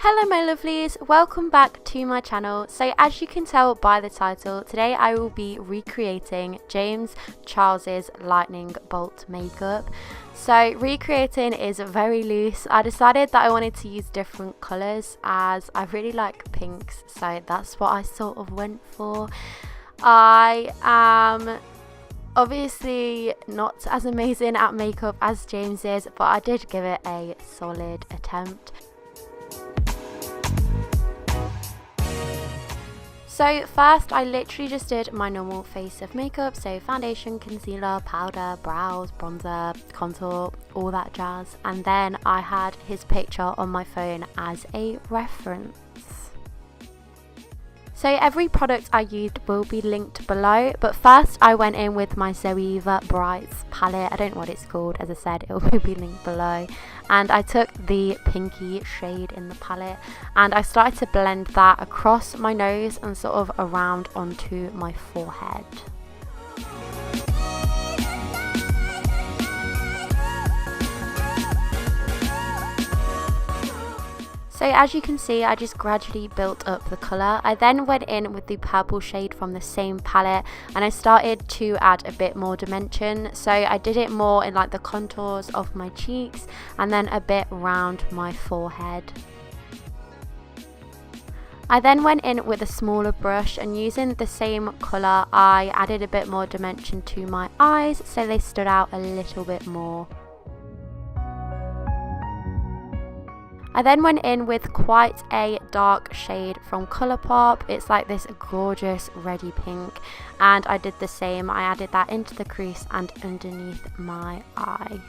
Hello my lovelies, welcome back to my channel. So as you can tell by the title, today I will be recreating James Charles's lightning bolt makeup. So recreating is very loose. I decided that I wanted to use different colours as I really like pinks, so that's what I sort of went for. I am obviously not as amazing at makeup as James is, but I did give it a solid attempt. So first I literally just did my normal face of makeup, so foundation, concealer, powder, brows, bronzer, contour, all that jazz, and then I had his picture on my phone as a reference. So every product I used will be linked below, but first I went in with my enjoyyyyyy Brights palette. I don't know what it's called, as I said, it will be linked below. And I took the pinky shade in the palette and I started to blend that across my nose and sort of around onto my forehead. So as you can see, I just gradually built up the colour. I then went in with the purple shade from the same palette and I started to add a bit more dimension. So I did it more in like the contours of my cheeks and then a bit around my forehead. I then went in with a smaller brush and using the same colour, I added a bit more dimension to my eyes so they stood out a little bit more. I then went in with quite a dark shade from Colourpop. It's like this gorgeous reddy pink, and I did the same. I added that into the crease and underneath my eye.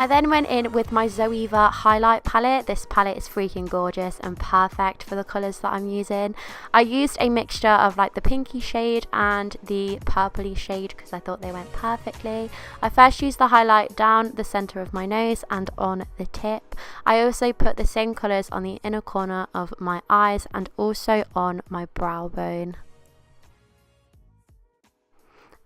I then went in with my enjoyyyyyy highlight palette. This palette is freaking gorgeous and perfect for the colours that I'm using. I used a mixture of like the pinky shade and the purpley shade because I thought they went perfectly. I first used the highlight down the centre of my nose and on the tip. I also put the same colours on the inner corner of my eyes and also on my brow bone.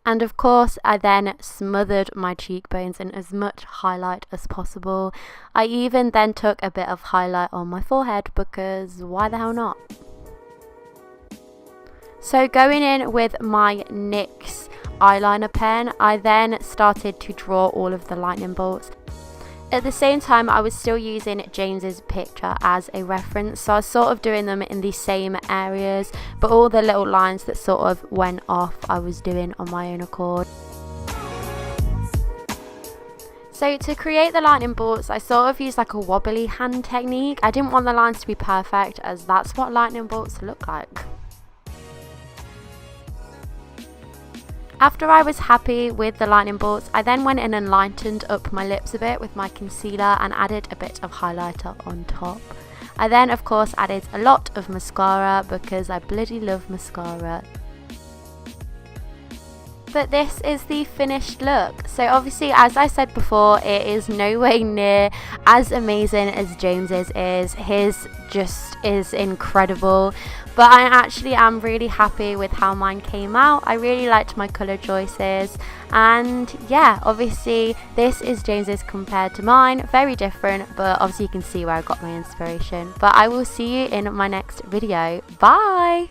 And of course, I then smothered my cheekbones in as much highlight as possible. I even then took a bit of highlight on my forehead because why the hell not? So going in with my NYX eyeliner pen, I then started to draw all of the lightning bolts. At the same time, I was still using James's picture as a reference, so I was sort of doing them in the same areas, but all the little lines that sort of went off, I was doing on my own accord. So to create the lightning bolts, I sort of used like a wobbly hand technique. I didn't want the lines to be perfect, as that's what lightning bolts look like. After I was happy with the lightning bolts, I then went in and lightened up my lips a bit with my concealer and added a bit of highlighter on top. I then of course added a lot of mascara because I bloody love mascara. But this is the finished look. So obviously, as I said before, it is nowhere near as amazing as James's is. His just is incredible. But I actually am really happy with how mine came out. I really liked my colour choices. And yeah, obviously this is James's compared to mine. Very different, but obviously you can see where I got my inspiration. But I will see you in my next video. Bye!